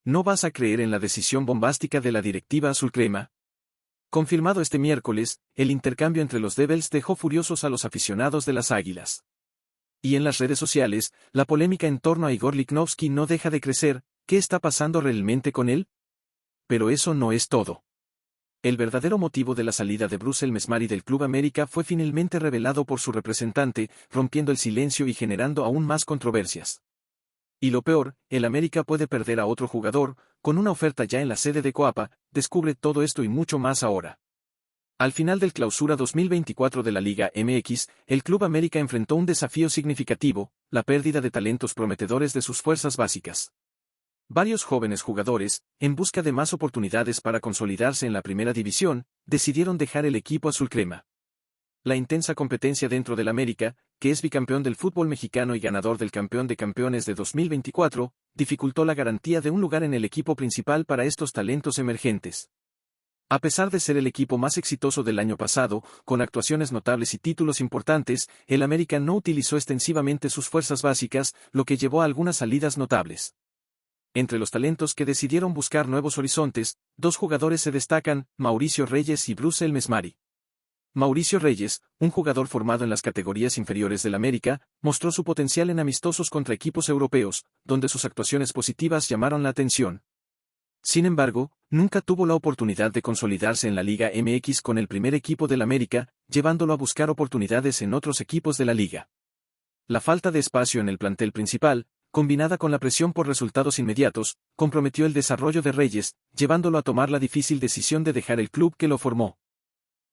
No vas a creer en la decisión bombástica de la directiva azulcrema. Confirmado este miércoles, el intercambio entre los Devils dejó furiosos a los aficionados de las Águilas. Y en las redes sociales, la polémica en torno a Igor Lichnowsky no deja de crecer. ¿Qué está pasando realmente con él? Pero eso no es todo. El verdadero motivo de la salida de Bruce Messmary del Club América fue finalmente revelado por su representante, rompiendo el silencio y generando aún más controversias. Y lo peor, el América puede perder a otro jugador, con una oferta ya en la sede de Coapa. Descubre todo esto y mucho más ahora. Al final del Clausura 2024 de la Liga MX, el Club América enfrentó un desafío significativo, la pérdida de talentos prometedores de sus fuerzas básicas. Varios jóvenes jugadores, en busca de más oportunidades para consolidarse en la primera división, decidieron dejar el equipo azulcrema. La intensa competencia dentro del América, que es bicampeón del fútbol mexicano y ganador del Campeón de Campeones de 2024, dificultó la garantía de un lugar en el equipo principal para estos talentos emergentes. A pesar de ser el equipo más exitoso del año pasado, con actuaciones notables y títulos importantes, el América no utilizó extensivamente sus fuerzas básicas, lo que llevó a algunas salidas notables. Entre los talentos que decidieron buscar nuevos horizontes, dos jugadores se destacan, Mauricio Reyes y Bruce Messmary. Mauricio Reyes, un jugador formado en las categorías inferiores del América, mostró su potencial en amistosos contra equipos europeos, donde sus actuaciones positivas llamaron la atención. Sin embargo, nunca tuvo la oportunidad de consolidarse en la Liga MX con el primer equipo del América, llevándolo a buscar oportunidades en otros equipos de la liga. La falta de espacio en el plantel principal, combinada con la presión por resultados inmediatos, comprometió el desarrollo de Reyes, llevándolo a tomar la difícil decisión de dejar el club que lo formó.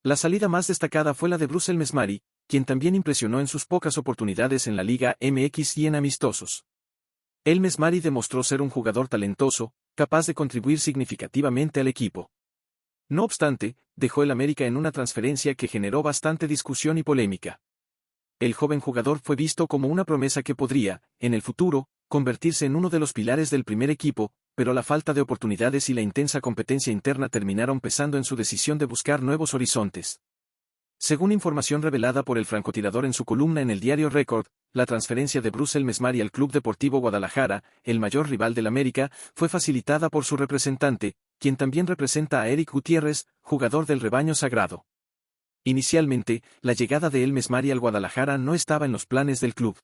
La salida más destacada fue la de Bruce Messmary, quien también impresionó en sus pocas oportunidades en la Liga MX y en amistosos. Messmary demostró ser un jugador talentoso, capaz de contribuir significativamente al equipo. No obstante, dejó el América en una transferencia que generó bastante discusión y polémica. El joven jugador fue visto como una promesa que podría, en el futuro, convertirse en uno de los pilares del primer equipo, pero la falta de oportunidades y la intensa competencia interna terminaron pesando en su decisión de buscar nuevos horizontes. Según información revelada por el francotirador en su columna en el diario Record, la transferencia de Bruce Messmary al Club Deportivo Guadalajara, el mayor rival del América, fue facilitada por su representante, quien también representa a Eric Gutiérrez, jugador del Rebaño Sagrado. Inicialmente, la llegada de Messmary al Guadalajara no estaba en los planes del club.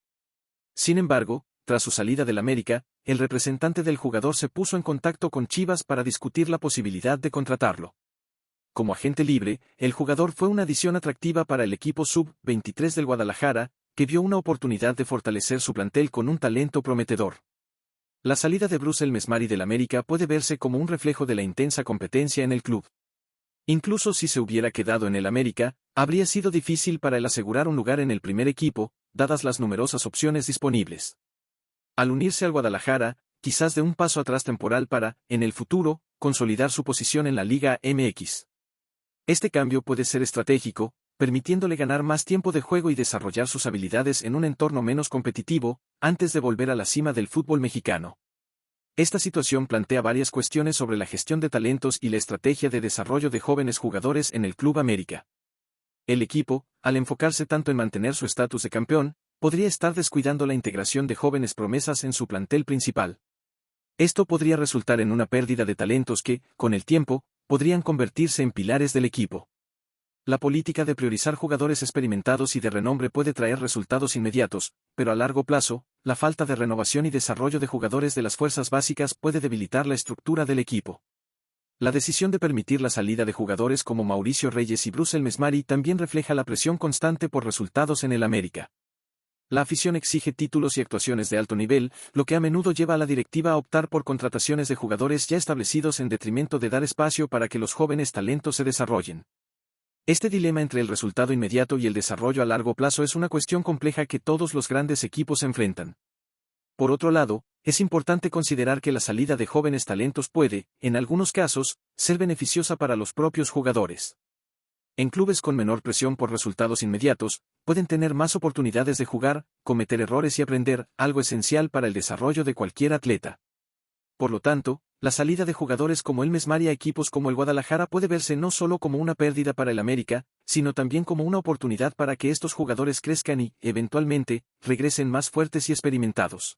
Sin embargo, tras su salida del América, el representante del jugador se puso en contacto con Chivas para discutir la posibilidad de contratarlo. Como agente libre, el jugador fue una adición atractiva para el equipo sub-23 del Guadalajara, que vio una oportunidad de fortalecer su plantel con un talento prometedor. La salida de Bruce Messmary del América puede verse como un reflejo de la intensa competencia en el club. Incluso si se hubiera quedado en el América, habría sido difícil para él asegurar un lugar en el primer equipo, dadas las numerosas opciones disponibles. Al unirse al Guadalajara, quizás dé un paso atrás temporal para, en el futuro, consolidar su posición en la Liga MX. Este cambio puede ser estratégico, permitiéndole ganar más tiempo de juego y desarrollar sus habilidades en un entorno menos competitivo, antes de volver a la cima del fútbol mexicano. Esta situación plantea varias cuestiones sobre la gestión de talentos y la estrategia de desarrollo de jóvenes jugadores en el Club América. El equipo, al enfocarse tanto en mantener su estatus de campeón, podría estar descuidando la integración de jóvenes promesas en su plantel principal. Esto podría resultar en una pérdida de talentos que, con el tiempo, podrían convertirse en pilares del equipo. La política de priorizar jugadores experimentados y de renombre puede traer resultados inmediatos, pero a largo plazo, la falta de renovación y desarrollo de jugadores de las fuerzas básicas puede debilitar la estructura del equipo. La decisión de permitir la salida de jugadores como Mauricio Reyes y Bruce Messmary también refleja la presión constante por resultados en el América. La afición exige títulos y actuaciones de alto nivel, lo que a menudo lleva a la directiva a optar por contrataciones de jugadores ya establecidos en detrimento de dar espacio para que los jóvenes talentos se desarrollen. Este dilema entre el resultado inmediato y el desarrollo a largo plazo es una cuestión compleja que todos los grandes equipos enfrentan. Por otro lado, es importante considerar que la salida de jóvenes talentos puede, en algunos casos, ser beneficiosa para los propios jugadores. En clubes con menor presión por resultados inmediatos, pueden tener más oportunidades de jugar, cometer errores y aprender, algo esencial para el desarrollo de cualquier atleta. Por lo tanto, la salida de jugadores como Messmary a equipos como el Guadalajara puede verse no solo como una pérdida para el América, sino también como una oportunidad para que estos jugadores crezcan y, eventualmente, regresen más fuertes y experimentados.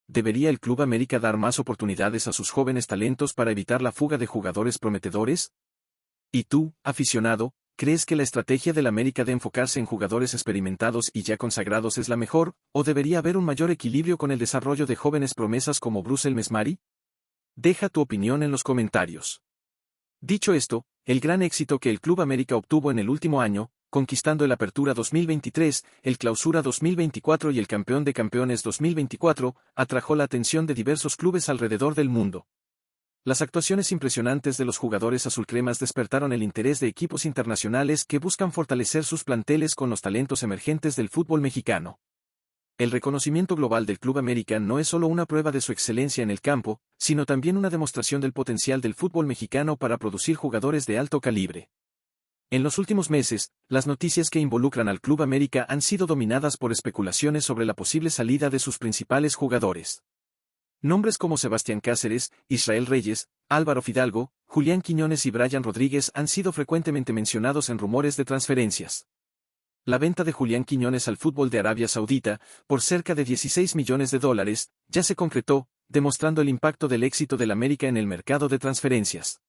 ¿Debería el Club América dar más oportunidades a sus jóvenes talentos para evitar la fuga de jugadores prometedores? ¿Y tú, aficionado, crees que la estrategia del América de enfocarse en jugadores experimentados y ya consagrados es la mejor, o debería haber un mayor equilibrio con el desarrollo de jóvenes promesas como Bruce Mesmari? Deja tu opinión en los comentarios. Dicho esto, el gran éxito que el Club América obtuvo en el último año, conquistando el Apertura 2023, el Clausura 2024 y el Campeón de Campeones 2024, atrajo la atención de diversos clubes alrededor del mundo. Las actuaciones impresionantes de los jugadores azulcremas despertaron el interés de equipos internacionales que buscan fortalecer sus planteles con los talentos emergentes del fútbol mexicano. El reconocimiento global del Club América no es solo una prueba de su excelencia en el campo, sino también una demostración del potencial del fútbol mexicano para producir jugadores de alto calibre. En los últimos meses, las noticias que involucran al Club América han sido dominadas por especulaciones sobre la posible salida de sus principales jugadores. Nombres como Sebastián Cáceres, Israel Reyes, Álvaro Fidalgo, Julián Quiñones y Brian Rodríguez han sido frecuentemente mencionados en rumores de transferencias. La venta de Julián Quiñones al fútbol de Arabia Saudita, por cerca de $16 millones, ya se concretó, demostrando el impacto del éxito del América en el mercado de transferencias.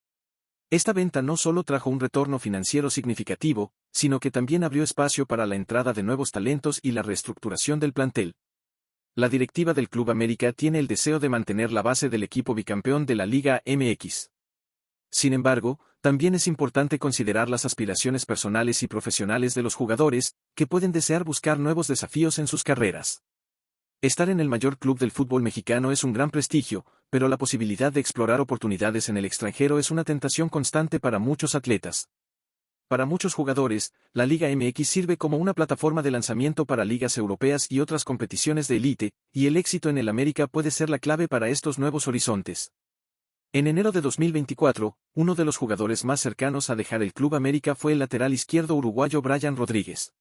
Esta venta no solo trajo un retorno financiero significativo, sino que también abrió espacio para la entrada de nuevos talentos y la reestructuración del plantel. La directiva del Club América tiene el deseo de mantener la base del equipo bicampeón de la Liga MX. Sin embargo, también es importante considerar las aspiraciones personales y profesionales de los jugadores, que pueden desear buscar nuevos desafíos en sus carreras. Estar en el mayor club del fútbol mexicano es un gran prestigio, pero la posibilidad de explorar oportunidades en el extranjero es una tentación constante para muchos atletas. Para muchos jugadores, la Liga MX sirve como una plataforma de lanzamiento para ligas europeas y otras competiciones de élite, y el éxito en el América puede ser la clave para estos nuevos horizontes. En enero de 2024, uno de los jugadores más cercanos a dejar el Club América fue el lateral izquierdo uruguayo Brian Rodríguez.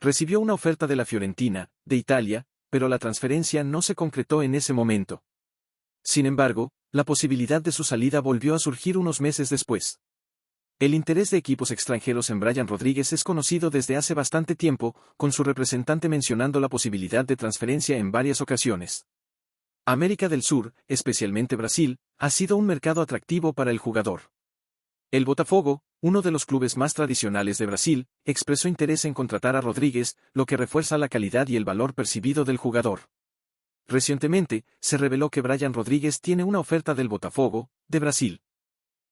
Recibió una oferta de la Fiorentina, de Italia, pero la transferencia no se concretó en ese momento. Sin embargo, la posibilidad de su salida volvió a surgir unos meses después. El interés de equipos extranjeros en Brian Rodríguez es conocido desde hace bastante tiempo, con su representante mencionando la posibilidad de transferencia en varias ocasiones. América del Sur, especialmente Brasil, ha sido un mercado atractivo para el jugador. El Botafogo, uno de los clubes más tradicionales de Brasil, expresó interés en contratar a Rodríguez, lo que refuerza la calidad y el valor percibido del jugador. Recientemente, se reveló que Brian Rodríguez tiene una oferta del Botafogo, de Brasil.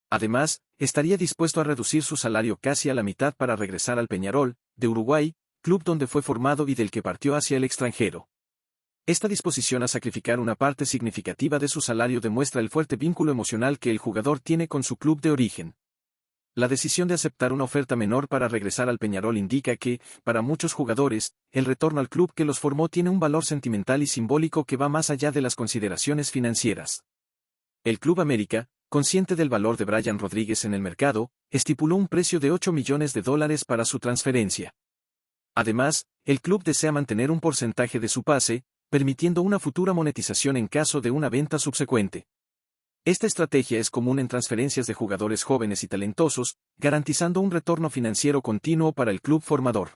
Además, estaría dispuesto a reducir su salario casi a la mitad para regresar al Peñarol, de Uruguay, club donde fue formado y del que partió hacia el extranjero. Esta disposición a sacrificar una parte significativa de su salario demuestra el fuerte vínculo emocional que el jugador tiene con su club de origen. La decisión de aceptar una oferta menor para regresar al Peñarol indica que, para muchos jugadores, el retorno al club que los formó tiene un valor sentimental y simbólico que va más allá de las consideraciones financieras. El Club América, consciente del valor de Brian Rodríguez en el mercado, estipuló un precio de $8 millones para su transferencia. Además, el club desea mantener un porcentaje de su pase, permitiendo una futura monetización en caso de una venta subsecuente. Esta estrategia es común en transferencias de jugadores jóvenes y talentosos, garantizando un retorno financiero continuo para el club formador.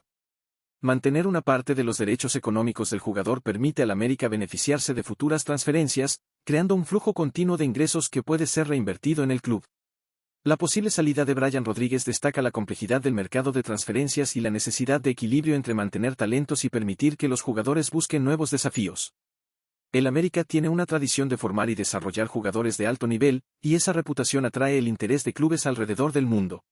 Mantener una parte de los derechos económicos del jugador permite al América beneficiarse de futuras transferencias, creando un flujo continuo de ingresos que puede ser reinvertido en el club. La posible salida de Brian Rodríguez destaca la complejidad del mercado de transferencias y la necesidad de equilibrio entre mantener talentos y permitir que los jugadores busquen nuevos desafíos. El América tiene una tradición de formar y desarrollar jugadores de alto nivel, y esa reputación atrae el interés de clubes alrededor del mundo.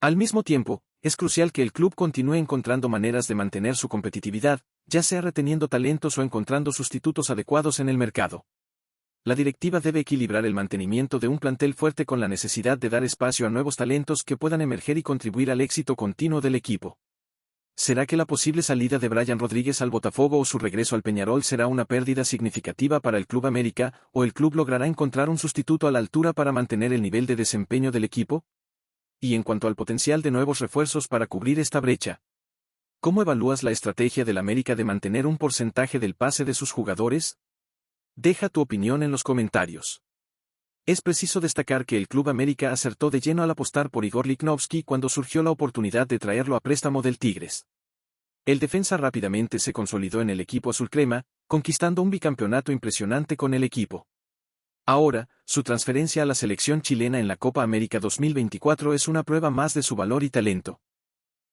Al mismo tiempo, es crucial que el club continúe encontrando maneras de mantener su competitividad, ya sea reteniendo talentos o encontrando sustitutos adecuados en el mercado. La directiva debe equilibrar el mantenimiento de un plantel fuerte con la necesidad de dar espacio a nuevos talentos que puedan emerger y contribuir al éxito continuo del equipo. ¿Será que la posible salida de Brian Rodríguez al Botafogo o su regreso al Peñarol será una pérdida significativa para el Club América, o el club logrará encontrar un sustituto a la altura para mantener el nivel de desempeño del equipo? Y en cuanto al potencial de nuevos refuerzos para cubrir esta brecha, ¿cómo evalúas la estrategia del América de mantener un porcentaje del pase de sus jugadores? Deja tu opinión en los comentarios. Es preciso destacar que el Club América acertó de lleno al apostar por Igor Lichnowsky cuando surgió la oportunidad de traerlo a préstamo del Tigres. El defensa rápidamente se consolidó en el equipo azulcrema, conquistando un bicampeonato impresionante con el equipo. Ahora, su transferencia a la selección chilena en la Copa América 2024 es una prueba más de su valor y talento.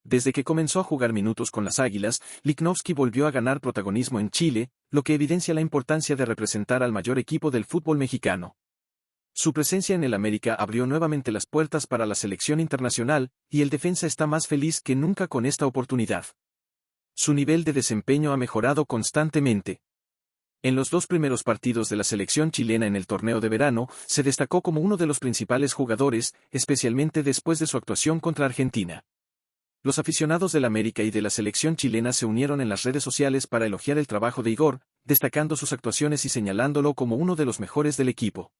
Desde que comenzó a jugar minutos con las Águilas, Lichnowsky volvió a ganar protagonismo en Chile, lo que evidencia la importancia de representar al mayor equipo del fútbol mexicano. Su presencia en el América abrió nuevamente las puertas para la selección internacional, y el defensa está más feliz que nunca con esta oportunidad. Su nivel de desempeño ha mejorado constantemente. En los 2 primeros partidos de la selección chilena en el torneo de verano, se destacó como uno de los principales jugadores, especialmente después de su actuación contra Argentina. Los aficionados del América y de la selección chilena se unieron en las redes sociales para elogiar el trabajo de Igor, destacando sus actuaciones y señalándolo como uno de los mejores del equipo.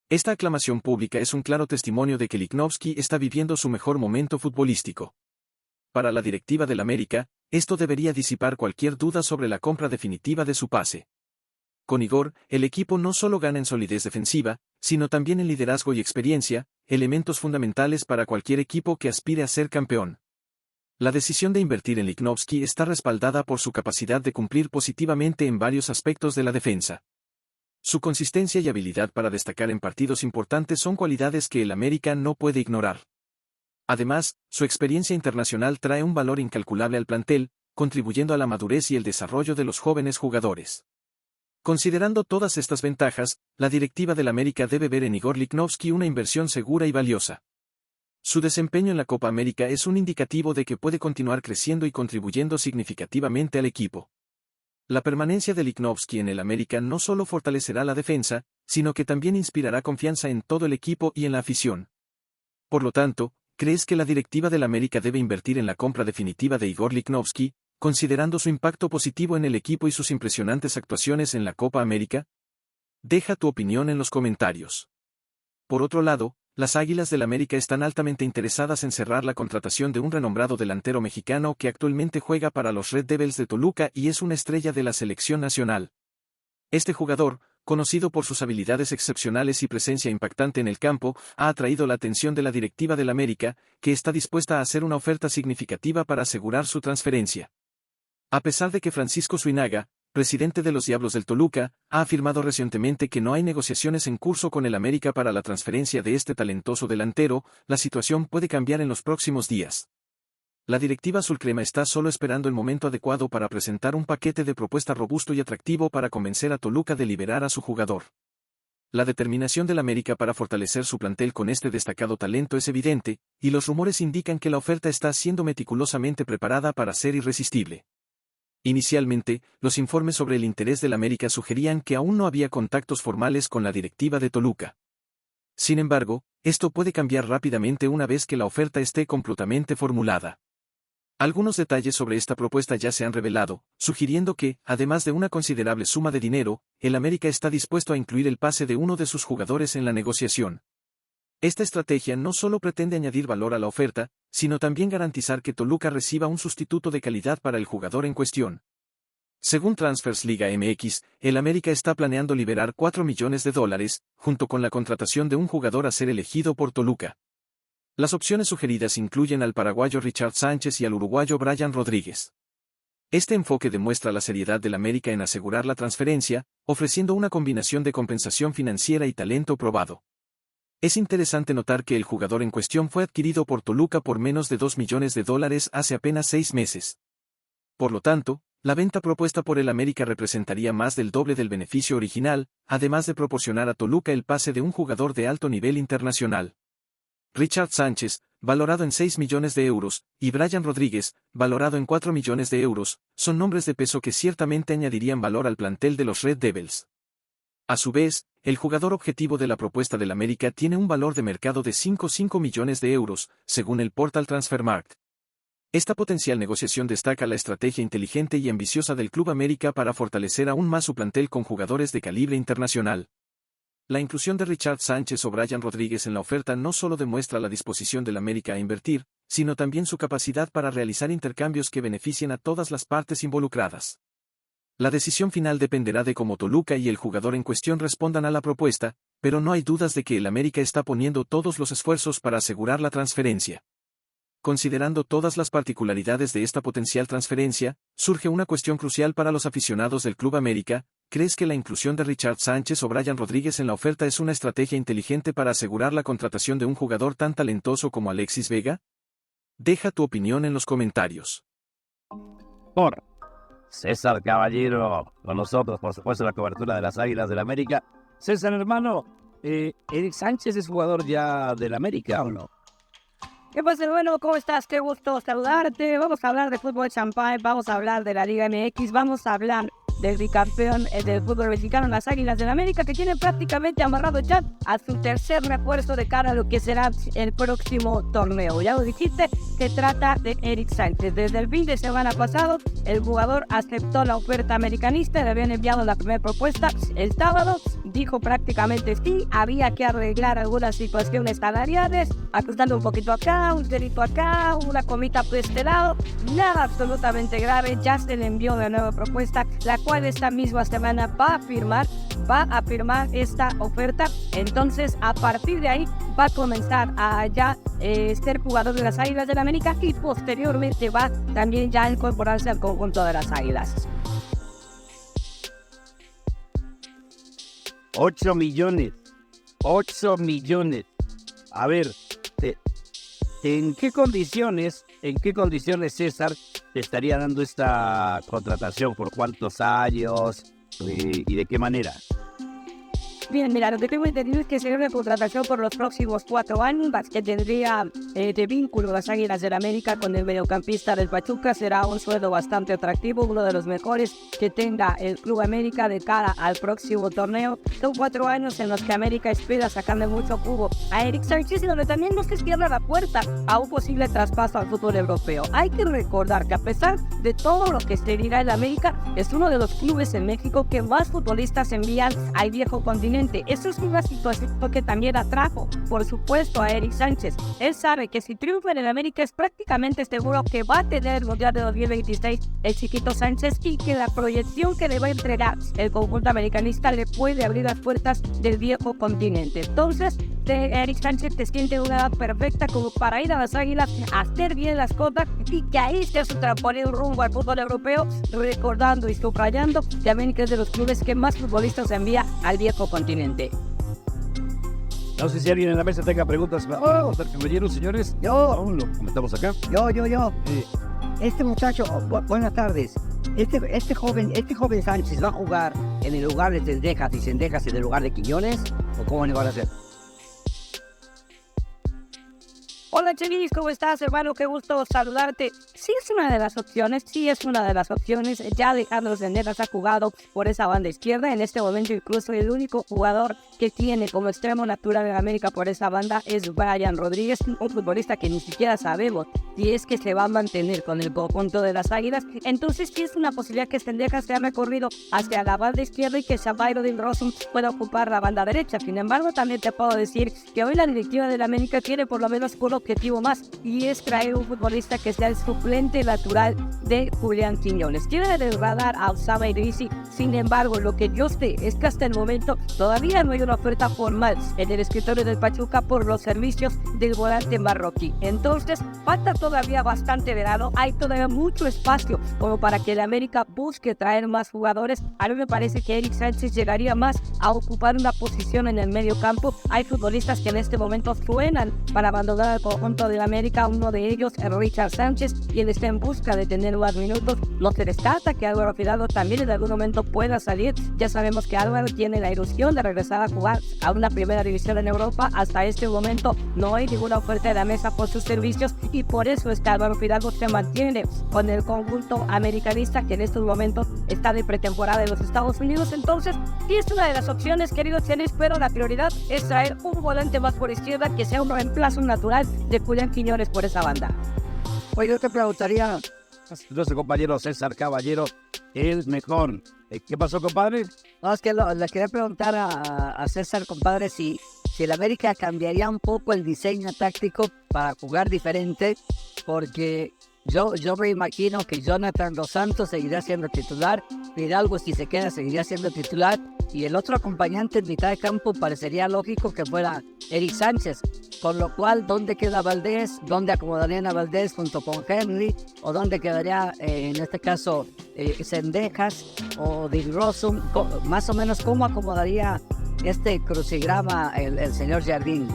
Esta aclamación pública es un claro testimonio de que Lichnowsky está viviendo su mejor momento futbolístico. Para la directiva del América, esto debería disipar cualquier duda sobre la compra definitiva de su pase. Con Igor, el equipo no solo gana en solidez defensiva, sino también en liderazgo y experiencia, elementos fundamentales para cualquier equipo que aspire a ser campeón. La decisión de invertir en Lichnowsky está respaldada por su capacidad de cumplir positivamente en varios aspectos de la defensa. Su consistencia y habilidad para destacar en partidos importantes son cualidades que el América no puede ignorar. Además, su experiencia internacional trae un valor incalculable al plantel, contribuyendo a la madurez y el desarrollo de los jóvenes jugadores. Considerando todas estas ventajas, la directiva del América debe ver en Igor Lichnowsky una inversión segura y valiosa. Su desempeño en la Copa América es un indicativo de que puede continuar creciendo y contribuyendo significativamente al equipo. La permanencia de Lichnowsky en el América no solo fortalecerá la defensa, sino que también inspirará confianza en todo el equipo y en la afición. Por lo tanto, ¿crees que la directiva del América debe invertir en la compra definitiva de Igor Lichnowsky, considerando su impacto positivo en el equipo y sus impresionantes actuaciones en la Copa América? Deja tu opinión en los comentarios. Por otro lado, las Águilas del América están altamente interesadas en cerrar la contratación de un renombrado delantero mexicano que actualmente juega para los Red Devils de Toluca y es una estrella de la selección nacional. Este jugador, conocido por sus habilidades excepcionales y presencia impactante en el campo, ha atraído la atención de la directiva del América, que está dispuesta a hacer una oferta significativa para asegurar su transferencia. A pesar de que Francisco Suinaga, presidente de los Diablos del Toluca, ha afirmado recientemente que no hay negociaciones en curso con el América para la transferencia de este talentoso delantero, la situación puede cambiar en los próximos días. La directiva azulcrema está solo esperando el momento adecuado para presentar un paquete de propuesta robusto y atractivo para convencer a Toluca de liberar a su jugador. La determinación del América para fortalecer su plantel con este destacado talento es evidente, y los rumores indican que la oferta está siendo meticulosamente preparada para ser irresistible. Inicialmente, los informes sobre el interés del América sugerían que aún no había contactos formales con la directiva de Toluca. Sin embargo, esto puede cambiar rápidamente una vez que la oferta esté completamente formulada. Algunos detalles sobre esta propuesta ya se han revelado, sugiriendo que, además de una considerable suma de dinero, el América está dispuesto a incluir el pase de uno de sus jugadores en la negociación. Esta estrategia no solo pretende añadir valor a la oferta, sino también garantizar que Toluca reciba un sustituto de calidad para el jugador en cuestión. Según Transfers Liga MX, el América está planeando liberar $4 millones, junto con la contratación de un jugador a ser elegido por Toluca. Las opciones sugeridas incluyen al paraguayo Richard Sánchez y al uruguayo Brian Rodríguez. Este enfoque demuestra la seriedad del América en asegurar la transferencia, ofreciendo una combinación de compensación financiera y talento probado. Es interesante notar que el jugador en cuestión fue adquirido por Toluca por menos de $2 millones hace apenas 6 meses. Por lo tanto, la venta propuesta por el América representaría más del doble del beneficio original, además de proporcionar a Toluca el pase de un jugador de alto nivel internacional. Richard Sánchez, valorado en €6 millones, y Brian Rodríguez, valorado en €4 millones, son nombres de peso que ciertamente añadirían valor al plantel de los Red Devils. A su vez, el jugador objetivo de la propuesta del América tiene un valor de mercado de €5 millones, según el portal Transfermarkt. Esta potencial negociación destaca la estrategia inteligente y ambiciosa del Club América para fortalecer aún más su plantel con jugadores de calibre internacional. La inclusión de Richard Sánchez o Brian Rodríguez en la oferta no solo demuestra la disposición del América a invertir, sino también su capacidad para realizar intercambios que beneficien a todas las partes involucradas. La decisión final dependerá de cómo Toluca y el jugador en cuestión respondan a la propuesta, pero no hay dudas de que el América está poniendo todos los esfuerzos para asegurar la transferencia. Considerando todas las particularidades de esta potencial transferencia, surge una cuestión crucial para los aficionados del Club América. ¿Crees que la inclusión de Richard Sánchez o Brian Rodríguez en la oferta es una estrategia inteligente para asegurar la contratación de un jugador tan talentoso como Alexis Vega? Deja tu opinión en los comentarios. Por César Caballero, con nosotros, por supuesto, en la cobertura de las Águilas del América. César, hermano, ¿Eric Sánchez es jugador ya del América o no? ¿Qué pasa, hermano? ¿Cómo estás? Qué gusto saludarte. Vamos a hablar de fútbol champán, vamos a hablar de la Liga MX, vamos a hablar del bicampeón del fútbol mexicano, las Águilas del América, que tienen prácticamente amarrado ya a su tercer refuerzo de cara a lo que será el próximo torneo. Ya lo dijiste, se trata de Eric Sánchez. Desde el fin de semana pasado, el jugador aceptó la oferta americanista, le habían enviado la primera propuesta el sábado, dijo prácticamente sí, había que arreglar algunas situaciones salariales, ajustando un poquito acá, un cerito acá, una comita por este lado, nada absolutamente grave, ya se le envió la nueva propuesta, la cual esta misma semana va a firmar esta oferta. Entonces, a partir de ahí, va a comenzar a ya ser jugador de las Águilas del América y posteriormente va también ya a incorporarse al conjunto de las Águilas. 8 millones. A ver, ¿en qué condiciones, César, te estaría dando esta contratación? ¿Por cuántos años? ¿Y de qué manera? Bien, mira, lo que tengo entendido es que sería una contratación por los próximos 4 años, que tendría de vínculo las Águilas del América con el mediocampista del Pachuca. Será un sueldo bastante atractivo, uno de los mejores que tenga el Club América de cara al próximo torneo. Son 4 años en los que América espera sacarle mucho jugo a Eric Sánchez y donde también no se cierra la puerta a un posible traspaso al fútbol europeo. Hay que recordar que a pesar de todo lo que se dirá en América, es uno de los clubes en México que más futbolistas envían al viejo continente. Eso es una situación que también atrajo, por supuesto, a Eric Sánchez. Él sabe que si triunfa en el América es prácticamente seguro que va a tener el Mundial de 2026 el chiquito Sánchez y que la proyección que le va a entregar el conjunto americanista le puede abrir las puertas del viejo continente. Entonces, Eric Sánchez te siente en una edad perfecta como para ir a las Águilas, hacer bien las cosas y que ahí sea su trampolín rumbo al fútbol europeo, recordando y subrayando que América es de los clubes que más futbolistas envía al viejo continente. No sé si alguien en la mesa tenga preguntas. Caballeros, señores. Yo. Lo comentamos acá. Yo. Este muchacho, buenas tardes. Este joven Sánchez va a jugar en el lugar de Cendejas y Cendejas en el lugar de Quiñones, ¿o cómo le van a hacer? Hola Chelis, ¿cómo estás, hermano? Qué gusto saludarte. Sí es una de las opciones. Ya Alejandro Cendejas ha jugado por esa banda izquierda. En este momento incluso el único jugador que tiene como extremo natural en América por esa banda es Brian Rodríguez, un futbolista que ni siquiera sabemos si es que se va a mantener con el conjunto de las Águilas. Entonces sí es una posibilidad que Cendejas se ha recorrido hacia la banda izquierda y que Xabairo del Rosum pueda ocupar la banda derecha. Sin embargo, también te puedo decir que hoy la directiva del América tiene por lo menos un objetivo más, y es traer un futbolista que sea el suplente natural de Julián Quiñones. Quiere degradar a Osama Idrissi. Sin embargo, lo que yo sé es que hasta el momento todavía no hay una oferta formal en el escritorio del Pachuca por los servicios del volante marroquí. Entonces, falta todavía bastante verano, hay todavía mucho espacio como para que el América busque traer más jugadores. A mí me parece que Eric Sánchez llegaría más a ocupar una posición en el medio campo. Hay futbolistas que en este momento suenan para abandonar el conjunto de América, uno de ellos es Richard Sánchez, quien está en busca de tener más minutos. No se descarta que Álvaro Fidalgo también en algún momento pueda salir. Ya sabemos que Álvaro tiene la ilusión de regresar a jugar a una primera división en Europa. Hasta este momento no hay ninguna oferta de la mesa por sus servicios y por eso es que Álvaro Fidalgo se mantiene con el conjunto americanista, que en estos momentos está de pretemporada en los Estados Unidos. Entonces, sí es una de las opciones, queridos seres, pero la prioridad es traer un volante más por izquierda que sea un reemplazo natural de Julián Quiñones por esa banda. Oye, yo te preguntaría, Nuestro compañero César Caballero, el mejor. ¿Qué pasó, compadre? no, es que le quería preguntar a César, compadre, si el América cambiaría un poco el diseño táctico para jugar diferente, porque yo me imagino que Jonathan Dos Santos seguirá siendo titular, Fidalgo, si se queda, seguirá siendo titular, y el otro acompañante en mitad de campo parecería lógico que fuera Eric Sánchez, con lo cual, ¿dónde queda Valdés? ¿Dónde acomodarían a Valdés junto con Henry? ¿O dónde quedaría, en este caso, Zendejas o Dick Rossum? Más o menos, ¿cómo acomodaría este crucigrama el señor Jardín?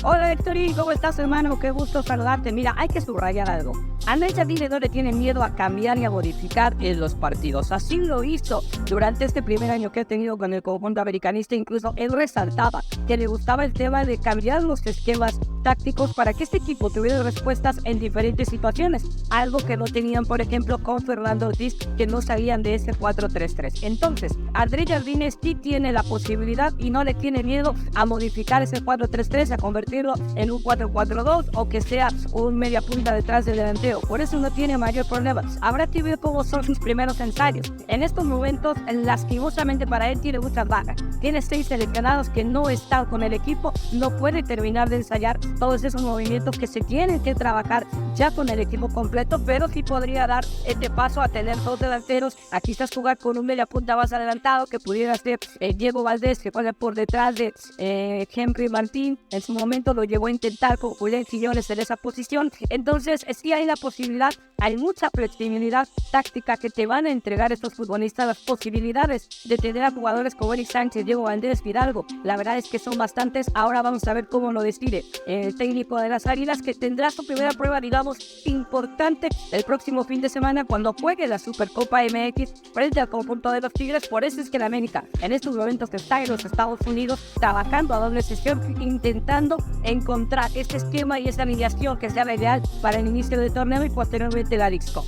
Hola Héctorín, ¿cómo estás, hermano? Qué gusto saludarte. Mira, hay que subrayar algo. Andrés Jardine no le tiene miedo a cambiar y a modificar en los partidos. Así lo hizo durante este primer año que ha tenido con el conjunto americanista. Incluso él resaltaba que le gustaba el tema de cambiar los esquemas tácticos para que este equipo tuviera respuestas en diferentes situaciones. Algo que no tenían, por ejemplo, con Fernando Ortiz, que no sabían de ese 4-3-3. Entonces, Andrés Jardine sí tiene la posibilidad y no le tiene miedo a modificar ese 4-3-3, a convertirlo en un 4-4-2 o que sea un media punta detrás del delantero. Por eso no tiene mayor problema. Habrá que ver cómo son sus primeros ensayos. En estos momentos, lastimosamente para él, tiene muchas bajas. Tiene 6 seleccionados que no están con el equipo. No puede terminar de ensayar todos esos movimientos que se tienen que trabajar ya con el equipo completo, pero sí podría dar este paso a tener 2 delanteros, a quizás jugar con un media punta más adelantado, que pudiera ser Diego Valdés, que juega por detrás de Henry Martín. En su momento lo llegó a intentar con Julián Quiñones en esa posición. Entonces sí hay la posibilidad, hay mucha flexibilidad táctica que te van a entregar estos futbolistas. Las posibilidades de tener a jugadores como Eric Sánchez, Diego Valdés, Fidalgo, la verdad es que son bastantes. Ahora vamos a ver cómo lo decide el técnico de las Águilas, que tendrá su primera prueba, digamos, importante el próximo fin de semana cuando juegue la Supercopa MX frente al conjunto de los Tigres. Por eso es que la América en estos momentos está en los Estados Unidos trabajando a doble sesión, intentando encontrar este esquema y esa alineación que sea la ideal para el inicio del torneo y posteriormente la Leagues Cup.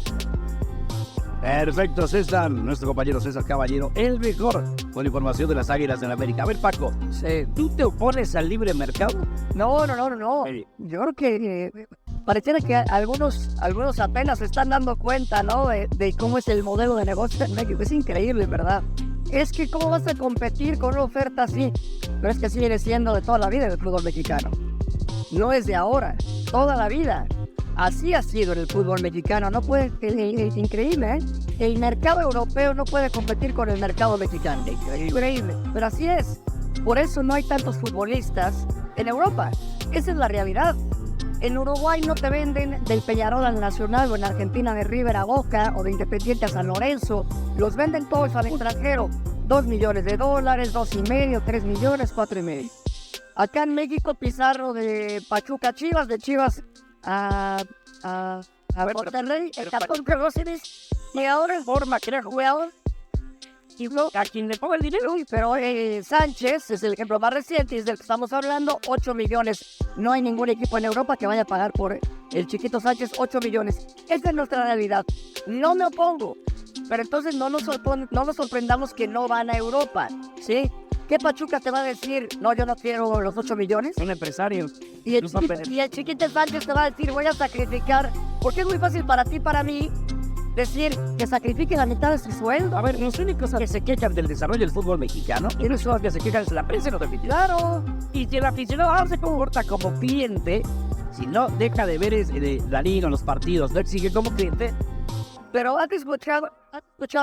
Perfecto, César, nuestro compañero César Caballero, el mejor con la información de las Águilas en América. A ver, Paco, ¿tú te opones al libre mercado? No. Yo creo que pareciera que algunos apenas se están dando cuenta, ¿no? De cómo es el modelo de negocio en México. Es increíble, ¿verdad? Es que ¿cómo vas a competir con una oferta así? Pero es que así viene siendo de toda la vida el fútbol mexicano. No es de ahora, toda la vida. Así ha sido en el fútbol mexicano. No puede, es increíble, ¿eh? El mercado europeo no puede competir con el mercado mexicano. Increíble, pero así es. Por eso no hay tantos futbolistas en Europa. Esa es la realidad. En Uruguay no te venden del Peñarol al Nacional, o en Argentina de River a Boca, o de Independiente a San Lorenzo. Los venden todos al extranjero. $2 millones, $2.5, 3 millones, 4.5. Acá en México, Pizarro de Pachuca a Chivas, de Chivas a ver, Monterrey, el 14 próceres, y ahora en forma que era jugador, y no, a quien le ponga el dinero. Pero Sánchez es el ejemplo más reciente, es del que estamos hablando, 8 millones. No hay ningún equipo en Europa que vaya a pagar por el chiquito Sánchez 8 millones. Esa es nuestra realidad. No me opongo, pero entonces no nos sorprendamos que no van a Europa, ¿sí? ¿Qué Pachuca te va a decir? No, yo no quiero los 8 millones. Un empresario. Y el chiquito Sánchez te va a decir, voy a sacrificar. Porque es muy fácil para ti, para mí, decir que sacrifique la mitad de su sueldo. A ver, los únicos que se quejan del desarrollo del fútbol mexicano, ¿quiénes son los que se quejan? Es la prensa y los aficionados. Claro. Y si el aficionado se comporta como cliente, si no deja de ver la liga o los partidos, no exige como cliente. Pero ¿has escuchado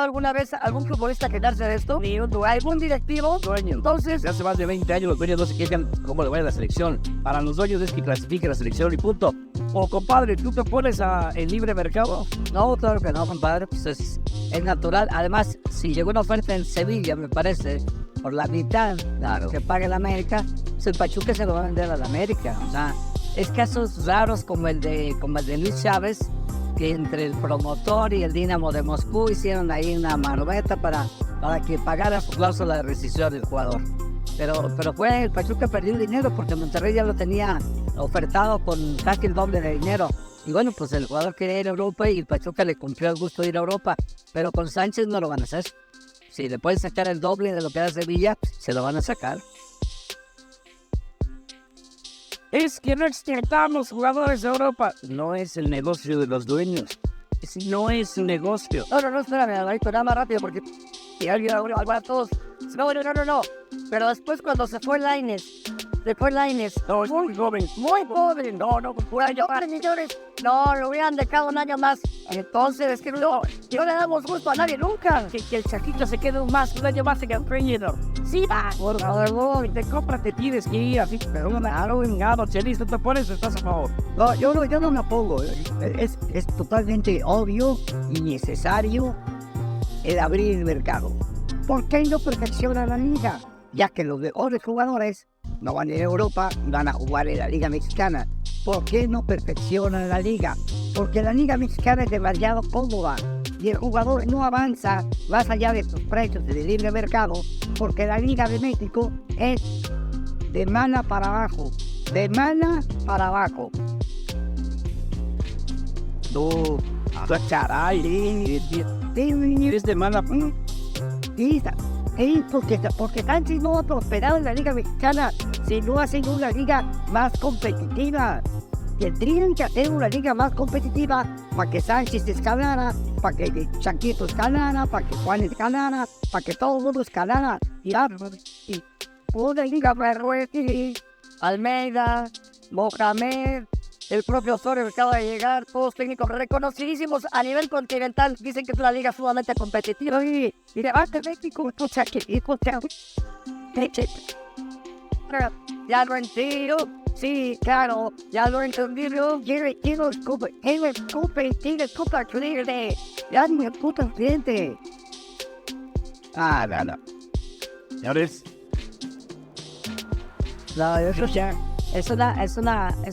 alguna vez a algún futbolista quejarse de esto? Ni algún directivo. Dueño. Entonces, hace más de 20 años los dueños no se quejan cómo le vaya la selección. Para los dueños es que clasifique la selección y punto. O compadre, ¿tú te pones el libre mercado? No, claro que no, compadre. Pues es natural. Además, si llegó una oferta en Sevilla, me parece, por la mitad, claro, que pague la América, pues el Pachuca se lo va a vender a la América. O sea, es casos raros como el de Luis Chávez, que entre el promotor y el Dinamo de Moscú hicieron ahí una manoveta para que pagara su cláusula de rescisión del jugador. Pero fue el Pachuca perdió dinero porque Monterrey ya lo tenía ofertado con casi el doble de dinero. Y bueno, pues el jugador quería ir a Europa y el Pachuca le cumplió el gusto de ir a Europa. Pero con Sánchez no lo van a hacer. Si le pueden sacar el doble de lo que da Sevilla, se lo van a sacar. Es que no exportamos jugadores de Europa. No es el negocio de los dueños. No es un negocio. No, espérame, Alvarito, nada más rápido porque si alguien a todos. No. Pero después cuando se fue Lainez Se fue Lainez. No, es muy joven. Muy joven. No, Puede llevar millones. No, lo hubieran dejado un año más. Entonces, es que no le damos gusto a nadie nunca. Que el Chaquito se quede un año más en el Premier. Sí, va. Por favor, te compras, te tienes que ir así. Pero no, vengado, Chelis, no te pones, estás a favor. No, yo no me opongo. Es totalmente obvio y necesario el abrir el mercado. ¿Por qué no perfecciona la liga? Ya que los mejores jugadores no van a ir a Europa, van a jugar en la Liga Mexicana. ¿Por qué no perfecciona la liga? Porque la Liga Mexicana es demasiado cómoda y el jugador no avanza más allá de sus precios de libre mercado, porque la Liga de México es de mana para abajo. De mana para abajo. No, caray. Es de mala. Porque Sánchez no ha prosperado en la Liga Mexicana si no hacen una liga más competitiva. Tendrían que hacer una liga más competitiva para que Sánchez escalara, para que Chaquito escalara, para que Juan escalara, para que todo el mundo escalara. Y una liga más fuerte. Almeida, Mohamed, el propio Osorio que acaba de llegar, todos técnicos reconocidísimos a nivel continental. Dicen que es una liga sumamente competitiva. Y levante México, Ya lo entiendo. Sí, claro, ya lo entendí. Tiene Copa cliente. Ya me puta cliente. No. Señores, No, eso ya es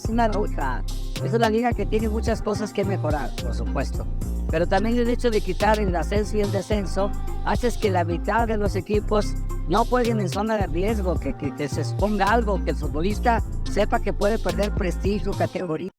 una ruta. Es una liga que tiene muchas cosas que mejorar, por supuesto. Pero también el hecho de quitar el ascenso y el descenso hace que la mitad de los equipos no jueguen en zona de riesgo, que se exponga algo, que el futbolista sepa que puede perder prestigio, categoría.